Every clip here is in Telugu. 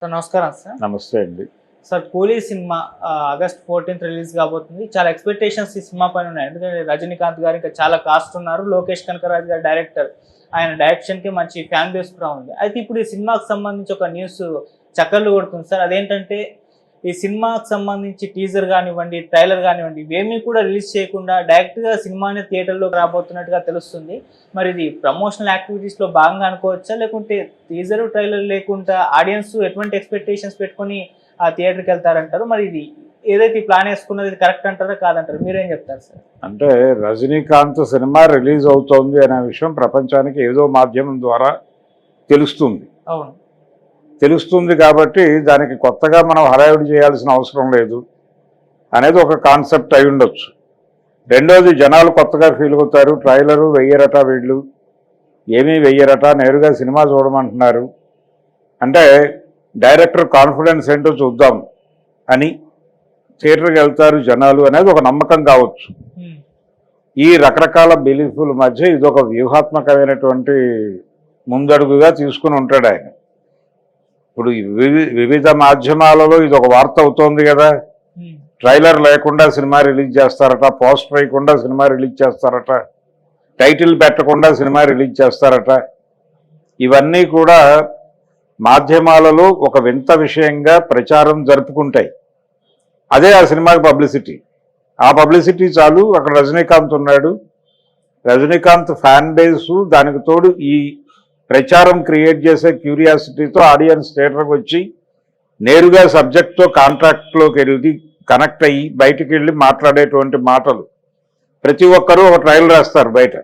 సార్ నమస్కారం సార్. నమస్తే అండి. సార్ కూలీ సినిమా ఆగస్ట్ 14th రిలీజ్ కాబోతుంది. చాలా ఎక్స్పెక్టేషన్స్ ఈ సినిమా పైన ఉన్నాయి. ఎందుకంటే రజనీకాంత్ గారు ఇంకా చాలా కాస్ట్ ఉన్నారు. లోకేష్ కనకరాజు గారు డైరెక్టర్. ఆయన డైరెక్షన్కి మంచి ఫ్యాన్ బేస్ కూడా ఉంది. అయితే ఇప్పుడు ఈ సినిమాకి సంబంధించి ఒక న్యూస్ చక్కర్లు కొడుతుంది సార్. అదేంటంటే ఈ సినిమాకి సంబంధించి టీజర్ కానివ్వండి, ట్రైలర్ కానివ్వండి, ఇవేమీ కూడా రిలీజ్ చేయకుండా డైరెక్ట్గా సినిమాని థియేటర్లోకి రాబోతున్నట్టుగా తెలుస్తుంది. మరి ఇది ప్రమోషనల్ యాక్టివిటీస్లో భాగంగా అనుకోవచ్చా, లేకుంటే టీజర్ ట్రైలర్ లేకుండా ఆడియన్స్ ఎటువంటి ఎక్స్పెక్టేషన్స్ పెట్టుకొని ఆ థియేటర్కి వెళ్తారంటారు? మరి ఇది ఏదైతే ప్లాన్ వేసుకున్నది ఇది కరెక్ట్ అంటారా కాదంటారు? మీరేం చెప్తారు సార్? అంటే రజనీకాంత్ సినిమా రిలీజ్ అవుతోంది అనే విషయం ప్రపంచానికి ఏదో మాధ్యమం ద్వారా తెలుస్తుంది. అవును, తెలుస్తుంది కాబట్టి దానికి కొత్తగా మనం హడావిడి చేయాల్సిన అవసరం లేదు అనేది ఒక కాన్సెప్ట్ అయి ఉండొచ్చు. రెండోది, జనాలు కొత్తగా ఫీల్ అవుతారు. ట్రైలరు వెయ్యరట, వీళ్ళు ఏమీ వెయ్యరట, నేరుగా సినిమా చూడమంటున్నారు అంటే డైరెక్టర్ కాన్ఫిడెన్స్ ఏంటో చూద్దాం అని థియేటర్కి వెళ్తారు జనాలు అనేది ఒక నమ్మకం కావచ్చు. ఈ రకరకాల బిలీఫ్ల మధ్య ఇదొక వ్యూహాత్మకమైనటువంటి ముందడుగుగా తీసుకుని ఉంటాడు ఆయన. ఇప్పుడు వివిధ మాధ్యమాలలో ఇది ఒక వార్త అవుతోంది కదా, ట్రైలర్ లేకుండా సినిమా రిలీజ్ చేస్తారట, పోస్టర్ వేయకుండా సినిమా రిలీజ్ చేస్తారట, టైటిల్ పెట్టకుండా సినిమా రిలీజ్ చేస్తారట. ఇవన్నీ కూడా మాధ్యమాలలో ఒక వింత విషయంగా ప్రచారం జరుపుకుంటాయి. అదే ఆ సినిమాకి పబ్లిసిటీ. ఆ పబ్లిసిటీ చాలు. అక్కడ రజనీకాంత్ ఉన్నాడు, రజనీకాంత్ ఫ్యాన్ బేసు, దానికి తోడు ఈ ప్రచారం క్రియేట్ చేసే క్యూరియాసిటీతో ఆడియన్స్ థియేటర్కి వచ్చి నేరుగా సబ్జెక్ట్తో కాంట్రాక్ట్లోకి వెళ్ళి కనెక్ట్ అయ్యి బయటికి వెళ్ళి మాట్లాడేటువంటి మాటలు. ప్రతి ఒక్కరూ ఒక ట్రైలర్ వేస్తారు బయట.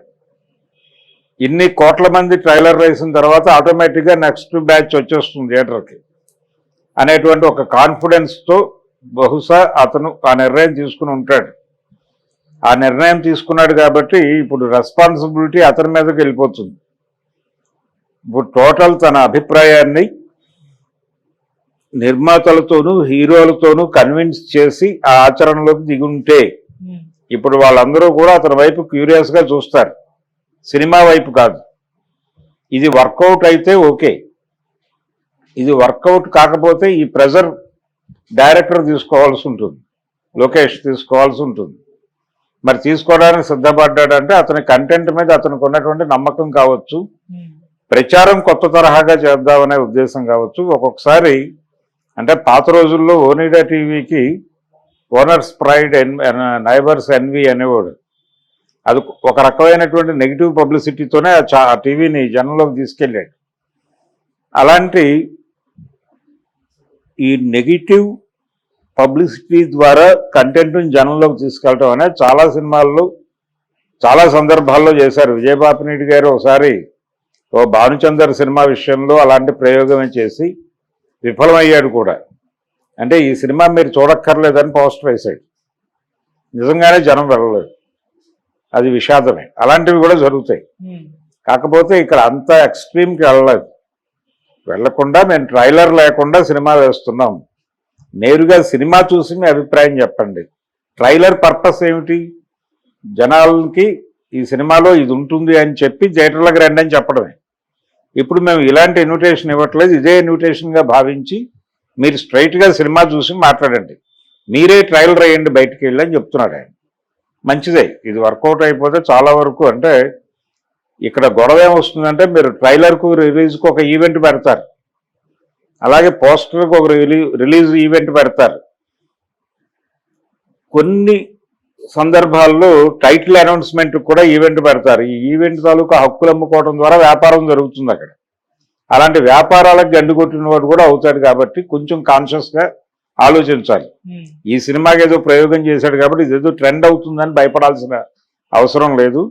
ఇన్ని కోట్ల మంది ట్రైలర్ వేసిన తర్వాత ఆటోమేటిక్గా నెక్స్ట్ బ్యాచ్ వచ్చేస్తుంది థియేటర్కి అనేటువంటి ఒక కాన్ఫిడెన్స్తో బహుశా అతను ఆ నిర్ణయం తీసుకుని ఉంటాడు. ఆ నిర్ణయం తీసుకున్నాడు కాబట్టి ఇప్పుడు రెస్పాన్సిబిలిటీ అతని మీదకి వెళ్ళిపోతుంది. ఇప్పుడు టోటల్ తన అభిప్రాయాన్ని నిర్మాతలతోనూ హీరోలతోనూ కన్విన్స్ చేసి ఆ ఆచరణలోకి దిగుంటే ఇప్పుడు వాళ్ళందరూ కూడా అతని వైపు క్యూరియస్గా చూస్తారు, సినిమా వైపు కాదు. ఇది వర్కౌట్ అయితే ఓకే, ఇది వర్కౌట్ కాకపోతే ఈ ప్రెజర్ డైరెక్టర్ తీసుకోవాల్సి ఉంటుంది, లోకేష్ తీసుకోవాల్సి ఉంటుంది. మరి తీసుకోవడానికి సిద్ధపడ్డాడంటే అతని కంటెంట్ మీద అతనికి ఉన్నటువంటి నమ్మకం కావచ్చు, ప్రచారం కొత్త తరహాగా చేద్దామనే ఉద్దేశం కావచ్చు. ఒక్కొక్కసారి అంటే పాత రోజుల్లో ఓనిడా టీవీకి ఓనర్స్ ప్రైడ్ నైబర్స్ ఎన్వి అనేవాడు. అది ఒక రకమైనటువంటి నెగిటివ్ పబ్లిసిటీతోనే ఆ టీవీని జనంలోకి తీసుకెళ్ళాడు. అలాంటి ఈ నెగిటివ్ పబ్లిసిటీ ద్వారా కంటెంట్ని జనంలోకి తీసుకెళ్ళటం అనేది చాలా సినిమాల్లో చాలా సందర్భాల్లో చేశారు. విజయబాపినీటి గారు ఒకసారి ఓ భానుచందర్ సినిమా విషయంలో అలాంటి ప్రయోగమే చేసి విఫలమయ్యాడు కూడా. అంటే ఈ సినిమా మీరు చూడక్కర్లేదని పోస్టర్ వేశాడు. నిజంగానే జనం వెళ్ళలేదు, అది విషాదమే. అలాంటివి కూడా జరుగుతాయి. కాకపోతే ఇక్కడ అంత ఎక్స్ట్రీమ్కి వెళ్ళలేదు. వెళ్లకుండా మేము ట్రైలర్ లేకుండా సినిమా వేస్తున్నాం, నేరుగా సినిమా చూసి మీ అభిప్రాయం చెప్పండి. ట్రైలర్ పర్పస్ ఏమిటి? జనాలకి ఈ సినిమాలో ఇది ఉంటుంది అని చెప్పి థియేటర్లకు రండి అని చెప్పడమే. ఇప్పుడు మేము ఇలాంటి ఇన్విటేషన్ ఇవ్వట్లేదు, ఇదే ఇన్విటేషన్గా భావించి మీరు స్ట్రైట్గా సినిమా చూసి మాట్లాడండి, మీరే ట్రైలర్ వేయండి బయటికి వెళ్ళి అని చెప్తున్నాడు ఆయన. మంచిదే, ఇది వర్కౌట్ అయిపోతే చాలా వరకు. అంటే ఇక్కడ గొడవ ఏమొస్తుందంటే మీరు ట్రైలర్కు రిలీజ్కి ఒక ఈవెంట్ పెడతారు, అలాగే పోస్టర్కి ఒక రిలీజ్ ఈవెంట్ పెడతారు. కొన్ని సందర్భాల్లో టైటిల్ అనౌన్స్మెంట్ కూడా ఈవెంట్ పెడతారు. ఈ ఈవెంట్ తాలూకా హక్కులు అమ్ముకోవడం ద్వారా వ్యాపారం జరుగుతుంది అక్కడ. అలాంటి వ్యాపారాలకు గండి కొట్టిన వాడు కూడా అవుతాడు. కాబట్టి కొంచెం కాన్షియస్గా ఆలోచించాలి. ఈ సినిమాకి ఏదో ప్రయోగం చేశాడు కాబట్టి ఇదేదో ట్రెండ్ అవుతుందని భయపడాల్సిన అవసరం లేదు.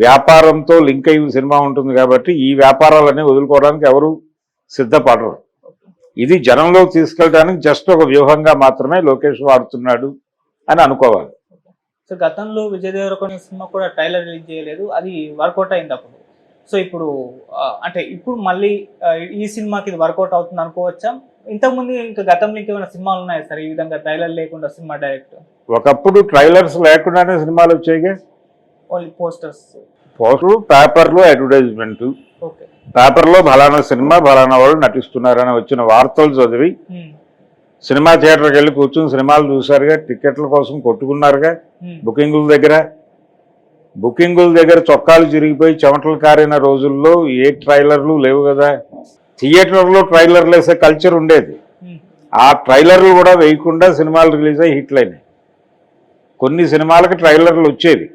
వ్యాపారంతో లింక్ అయ్యి సినిమా ఉంటుంది కాబట్టి ఈ వ్యాపారాలన్నీ వదులుకోవడానికి ఎవరు సిద్ధపడరు. ఇది జనంలోకి తీసుకెళ్ళడానికి జస్ట్ ఒక వ్యూహంగా మాత్రమే లోకేష్ వాడుతున్నాడు అని అనుకోవాలి. సో గతంలో విజయ్ దేవరకొండ సినిమా కూడా ట్రైలర్ రిలీజ్ చేయలేదు, అది వర్కౌట్ అయింది అప్పుడు. సో ఇప్పుడు అంటే ఇప్పుడు మళ్ళీ ఈ సినిమాకి ఇది వర్కౌట్ అవుతుంది అనుకోవచ్చా? ఇంతకుముందు ఇంకా గతంలో ఇంకేమైనా సినిమాలు ఉన్నాయా సార్ ఈ విధంగా ట్రైలర్ లేకుండా సినిమా డైరెక్ట్? ఒకప్పుడు ట్రైలర్స్ లేకుండానే సినిమాలు వచ్చాయిగా, ఓన్లీ పోస్టర్స్, పేపర్లు, అడ్వర్టైజ్మెంట్. ఓకే. పేపర్లో ఫలానా సినిమా ఫలానా వాళ్ళు నటిస్తున్నారని వచ్చిన వార్తలు చదివి సినిమా థియేటర్కి వెళ్ళి కూర్చుని సినిమాలు చూశారుగా, టికెట్ల కోసం కొట్టుకున్నారుగా, బుకింగుల దగ్గర చొక్కాలు చిరిగిపోయి చెమటలు కారిన రోజుల్లో ఏ ట్రైలర్లు లేవు కదా. థియేటర్లో ట్రైలర్లు వేసే కల్చర్ ఉండేది. ఆ ట్రైలర్లు కూడా వేయకుండా సినిమాలు రిలీజ్ అయ్యి హిట్లు అయినాయి. కొన్ని సినిమాలకి ట్రైలర్లు వచ్చేవి.